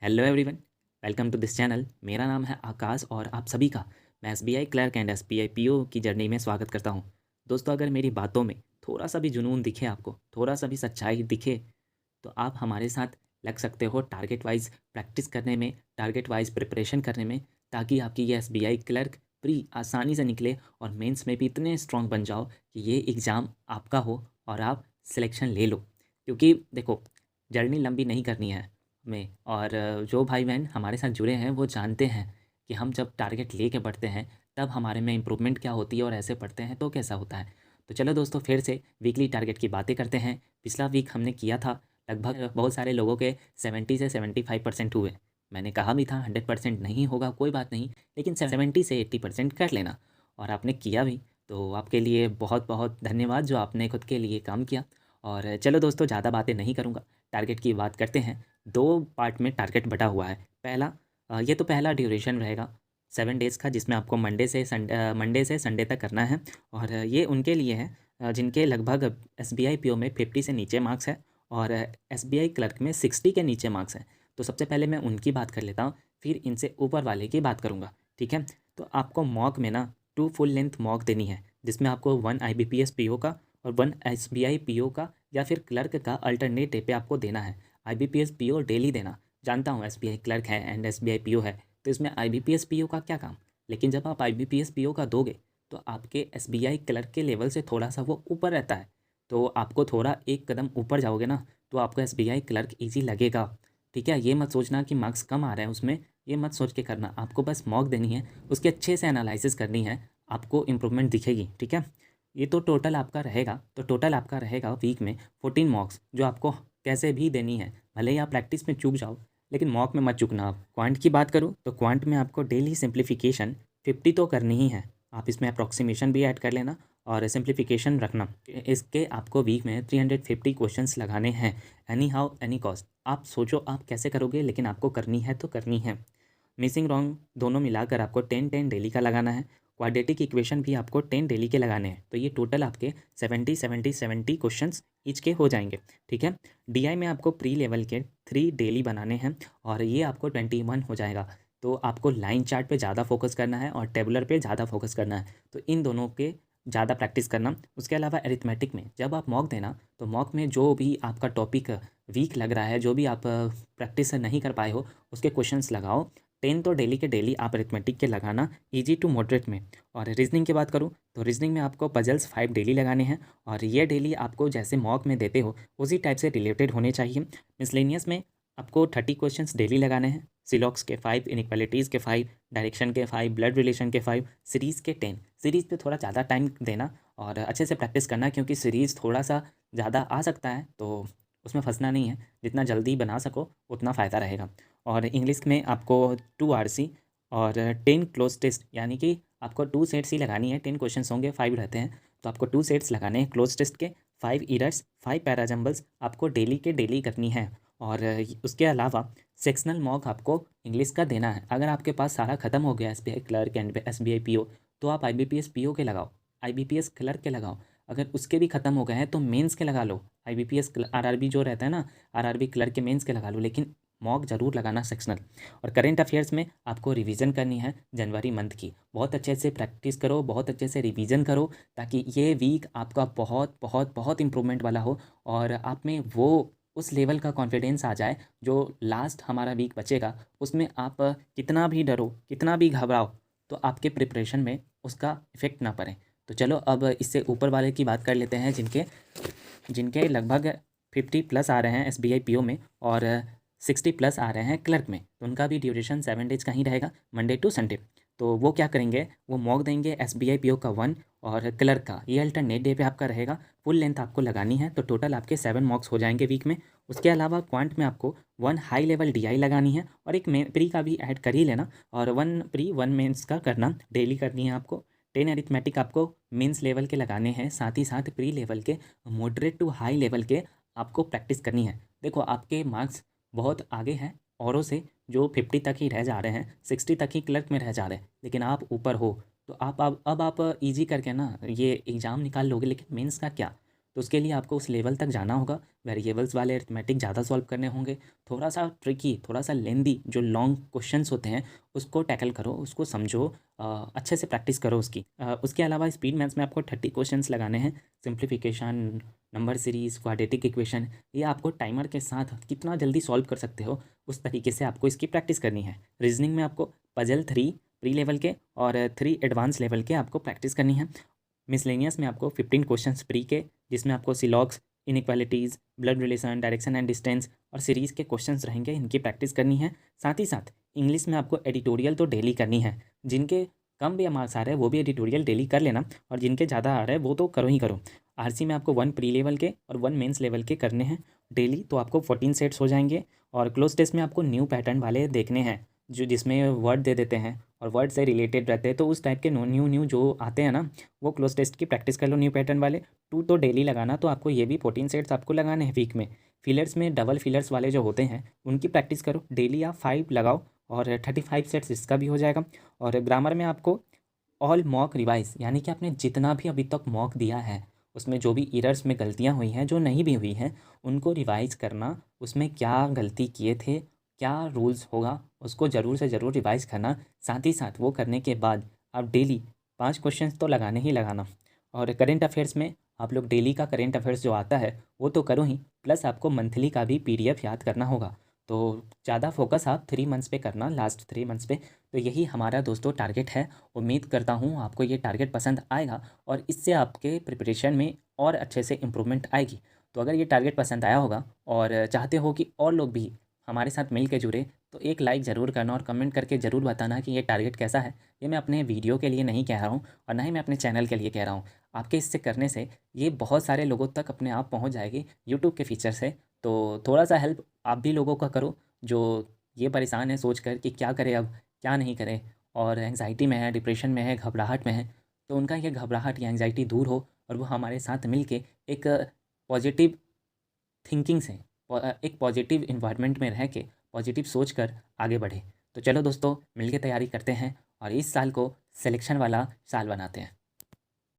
Hello everyone, welcome to this channel. मेरा नाम है आकाश और आप सभी का मैं SBI clerk and SBI PO की जर्नी में स्वागत करता हूं। दोस्तों, अगर मेरी बातों में थोड़ा सा भी जुनून दिखे, आपको थोड़ा सा भी सच्चाई दिखे, तो आप हमारे साथ लग सकते हो टारगेट वाइज प्रैक्टिस करने में, टारगेट वाइज प्रिपरेशन करने में, ताकि आपकी ये एसबीआई क्लर्क प्री आसानी से निकले और मेंस में भी इतने स्ट्रांग बन जाओ कि ये एग्ज़ाम आपका हो और आप सिलेक्शन ले लो। क्योंकि देखो, जर्नी लंबी नहीं करनी है हमें, और जो भाई बहन हमारे साथ जुड़े हैं वो जानते हैं कि हम जब टारगेट ले के बढ़ते हैं तब हमारे में इम्प्रूवमेंट क्या होती है, और ऐसे पढ़ते हैं तो कैसा होता है। तो चलो दोस्तों, फिर से वीकली टारगेट की बातें करते हैं। पिछला वीक हमने किया था, लगभग बहुत सारे लोगों के 70 से 75% हुए। मैंने कहा भी था 100% नहीं होगा, कोई बात नहीं, लेकिन 70 से 80% कर लेना, और आपने किया भी। तो आपके लिए बहुत बहुत धन्यवाद जो आपने खुद के लिए काम किया। और चलो दोस्तों, ज़्यादा बातें नहीं करूँगा, टारगेट की बात करते हैं। 2 पार्ट में टारगेट बटा हुआ है। पहला, ये तो पहला ड्यूरेशन रहेगा 7 डेज़ का, जिसमें आपको मंडे से संडे तक करना है। और ये उनके लिए है जिनके लगभग एसबीआई पीओ में 50 से नीचे मार्क्स है और एसबीआई क्लर्क में 60 के नीचे मार्क्स हैं। तो सबसे पहले मैं उनकी बात कर लेता हूँ, फिर इनसे ऊपर वाले की बात करूँगा, ठीक है। तो आपको मॉक में ना 2 फुल लेंथ मॉक देनी है, जिसमें आपको 1 आईबीपीएस पीओ का और 1 एसबीआई पीओ का या फिर क्लर्क का अल्टरनेट डे पे आपको देना है। आईबीपीएस पीओ डेली देना। जानता हूँ एसबीआई क्लर्क है एंड एसबीआई पीओ है, तो इसमें आईबीपीएस पीओ का क्या काम। लेकिन जब आप आईबीपीएस पीओ का दोगे तो आपके एसबीआई क्लर्क के लेवल से थोड़ा सा वो ऊपर रहता है। तो आपको थोड़ा एक कदम ऊपर जाओगे ना, तो आपको एसबीआई क्लर्क ईजी लगेगा। ठीक है, ये मत सोचना कि मार्क्स कम आ रहे हैं उसमें, ये मत सोच के करना। आपको बस मॉक देनी है, उसके अच्छे से एनालिसिस करनी है, आपको इम्प्रूवमेंट दिखेगी। ठीक है, ये तो टोटल आपका रहेगा। तो टोटल आपका रहेगा वीक में 14 मॉक्स, जो आपको कैसे भी देनी है। भले ही आप प्रैक्टिस में चूक जाओ, लेकिन मॉक में मत चूकना। आप क्वांट की बात करूँ तो क्वांट में आपको डेली सिंप्लीफिकेशन 50 तो करनी ही है। आप इसमें अप्रॉक्सीमेशन भी ऐड कर लेना और सिंप्लीफिकेशन रखना। इसके आपको वीक में 350 क्वेश्चंस लगाने हैं, एनी हाउ एनी कॉस्ट। आप सोचो आप कैसे करोगे, लेकिन आपको करनी है तो करनी है। मिसिंग रॉन्ग दोनों मिलाकर आपको 10-10 डेली का लगाना है। क्वाड्रेटिक इक्वेशन भी आपको 10 डेली के लगाने हैं। तो ये टोटल आपके 70 क्वेश्चंस ईच के हो जाएंगे। ठीक है, डीआई में आपको प्री लेवल के 3 डेली बनाने हैं और ये आपको 21 हो जाएगा। तो आपको लाइन चार्ट पे ज़्यादा फोकस करना है और टेबुलर पे ज़्यादा फोकस करना है। तो इन दोनों के ज़्यादा प्रैक्टिस करना। उसके अलावा एरिथमेटिक में जब आप मॉक देना, तो मॉक में जो भी आपका टॉपिक वीक लग रहा है, जो भी आप प्रैक्टिस नहीं कर पाए हो, उसके क्वेश्चंस लगाओ। 10 तो डेली के डेली आप अरिथमेटिक के लगाना, इजी टू मॉडरेट में। और रीजनिंग की बात करूँ तो रीजनिंग में आपको पजल्स 5 डेली लगाने हैं, और ये डेली आपको जैसे मॉक में देते हो उसी टाइप से रिलेटेड होने चाहिए। मिसलेनियस में आपको 30 क्वेश्चंस डेली लगाने हैं। सिलॉक्स के 5, इनइक्वालिटीज़ के 5, डायरेक्शन के 5, ब्लड रिलेशन के 5, सीरीज़ के 10। सीरीज़ पे थोड़ा ज़्यादा टाइम देना और अच्छे से प्रैक्टिस करना, क्योंकि सीरीज़ थोड़ा सा ज़्यादा आ सकता है, तो उसमें फंसना नहीं है। जितना जल्दी बना सको उतना फ़ायदा रहेगा। और इंग्लिश में आपको 2 आरसी और 10 क्लोज टेस्ट, यानी कि आपको 2 सेट्स ही लगानी है। 10 क्वेश्चन होंगे, 5 रहते हैं, तो आपको 2 सेट्स लगाने हैं क्लोज टेस्ट के। 5 इरर्स, 5 पैराजम्बल्स आपको डेली के डेली करनी है। और उसके अलावा सेक्शनल मॉक आपको इंग्लिश का देना है। अगर आपके पास सारा खत्म हो गया SBI clerk and SBI PO, तो आप आईबीपीएस पीओ के लगाओ, आईबीपीएस क्लर्क के लगाओ। अगर उसके भी खत्म हो गए हैं तो मेंस के लगा लो। आईबीपीएस आरआरबी जो रहता है ना, आरआरबी क्लर्क के मेंस के लगा लो, लेकिन मॉक ज़रूर लगाना सेक्शनल। और करंट अफेयर्स में आपको रिवीजन करनी है जनवरी मंथ की। बहुत अच्छे से प्रैक्टिस करो, बहुत अच्छे से रिवीजन करो, ताकि ये वीक आपका बहुत बहुत बहुत इंप्रूवमेंट वाला हो और आप में वो उस लेवल का कॉन्फिडेंस आ जाए जो लास्ट हमारा वीक बचेगा उसमें आप कितना भी डरो, कितना भी घबराओ, तो आपके प्रिपरेशन में उसका इफ़ेक्ट ना पड़े। तो चलो अब इससे ऊपर वाले की बात कर लेते हैं, जिनके जिनके लगभग 50 प्लस आ रहे हैं एसबीआई पीओ में और 60 प्लस आ रहे हैं क्लर्क में। तो उनका भी ड्यूरेशन 7 डेज का ही रहेगा, मंडे टू संडे। तो वो क्या करेंगे, वो मॉक देंगे एसबीआई पीओ का 1 और क्लर्क का। ये अल्टरनेट डे पे आपका रहेगा। फुल लेंथ आपको लगानी है, तो टोटल आपके 7 मॉक्स हो जाएंगे वीक में। उसके अलावा क्वांट में आपको 1 हाई लेवल डीआई लगानी है और एक प्री का भी ऐड कर ही लेना, और 1 प्री 1 मेंस का करना, डेली करनी है आपको। 10 अरिथमेटिक आपको मेंस लेवल के लगाने हैं, साथ ही साथ प्री लेवल के, मॉडरेट टू हाई लेवल के आपको प्रैक्टिस करनी है। देखो, आपके मार्क्स बहुत आगे हैं औरों से, जो 50 तक ही रह जा रहे हैं, 60 तक ही क्लर्क में रह जा रहे हैं, लेकिन आप ऊपर हो। तो आप अब आप इजी करके ना ये एग्ज़ाम निकाल लोगे, लेकिन मेंस का क्या। तो उसके लिए आपको उस लेवल तक जाना होगा। वेरिएबल्स वाले अरिथमेटिक ज़्यादा सॉल्व करने होंगे, थोड़ा सा ट्रिकी, थोड़ा सा लेंदी जो लॉन्ग क्वेश्चंस होते हैं उसको टैकल करो, उसको समझो, अच्छे से प्रैक्टिस करो उसकी। उसके अलावा स्पीड मैथ्स में आपको 30 क्वेश्चंस लगाने हैं। Simplification, number series, quadratic equation, ये आपको टाइमर के साथ कितना जल्दी सॉल्व कर सकते हो उस तरीके से आपको इसकी प्रैक्टिस करनी है। रीजनिंग में आपको पजल 3 प्री लेवल के और 3 एडवांस लेवल के आपको प्रैक्टिस करनी है। मिसलेनियस में आपको 15 क्वेश्चंस प्री के, जिसमें आपको सिलॉग्स, inequalities, blood relation, direction and distance और सीरीज़ के क्वेश्चंस रहेंगे, इनकी प्रैक्टिस करनी है। साथ ही साथ इंग्लिश में आपको एडिटोरियल तो डेली करनी है। जिनके कम भी मार्क्स आ रहे हैं वो भी एडिटोरियल डेली कर लेना, और जिनके ज़्यादा आ रहे हैं वो तो करो ही करो। आरसी में आपको 1 प्री लेवल के और 1 मेंस लेवल के करने हैं डेली, तो आपको 14 सेट्स हो जाएंगे। और क्लोज टेस्ट में आपको न्यू पैटर्न वाले देखने हैं, जो जिसमें वर्ड दे देते हैं और वर्ड से रिलेटेड रहते हैं, तो उस टाइप के न्यू न्यू जो आते हैं ना, वो क्लोज टेस्ट की प्रैक्टिस कर लो न्यू पैटर्न वाले। 2 तो डेली लगाना, तो आपको ये भी 14 सेट्स आपको लगाने हैं वीक में। फिलर्स में डबल फिलर्स वाले जो होते हैं उनकी प्रैक्टिस करो, डेली आप 5 लगाओ और 35 सेट्स इसका भी हो जाएगा। और ग्रामर में आपको ऑल मॉक रिवाइज, यानी कि आपने जितना भी अभी तक मॉक दिया है उसमें जो भी एरर्स में गलतियां हुई हैं, जो नहीं भी हुई हैं, उनको रिवाइज करना। उसमें क्या गलती किए थे, क्या रूल्स होगा, उसको ज़रूर से ज़रूर रिवाइज करना। साथ ही साथ वो करने के बाद आप डेली 5 क्वेश्चंस तो लगाने ही लगाना। और करेंट अफेयर्स में आप लोग डेली का करेंट अफेयर्स जो आता है वो तो करो ही, प्लस आपको मंथली का भी PDF याद करना होगा। तो ज़्यादा फोकस आप 3 मंथ्स पे करना, लास्ट 3 मंथ्स पे। तो यही हमारा दोस्तों टारगेट है। उम्मीद करता हूँ आपको ये टारगेट पसंद आएगा और इससे आपके प्रिपरेशन में और अच्छे से इम्प्रूवमेंट आएगी। तो अगर ये टारगेट पसंद आया होगा और चाहते हो कि और लोग भी हमारे साथ मिल के जुड़े, तो एक लाइक ज़रूर करना और कमेंट करके ज़रूर बताना कि ये टारगेट कैसा है। ये मैं अपने वीडियो के लिए नहीं कह रहा हूँ और ना ही मैं अपने चैनल के लिए कह रहा हूँ। आपके इससे करने से ये बहुत सारे लोगों तक अपने आप पहुँच जाएगी यूट्यूब के फीचर से। तो थोड़ा सा हेल्प आप भी लोगों का करो जो ये परेशान है सोच कर कि क्या करें अब, क्या नहीं करें, और एंग्जाइटी में है, डिप्रेशन में है, घबराहट में है। तो उनका ये घबराहट या एंग्जाइटी दूर हो और वो हमारे साथ मिल के एक पॉजिटिव थिंकिंग से एक पॉजिटिव इन्वायरमेंट में रह के पॉजिटिव सोच कर आगे बढ़े। तो चलो दोस्तों, मिल के तैयारी करते हैं और इस साल को सिलेक्शन वाला साल बनाते हैं।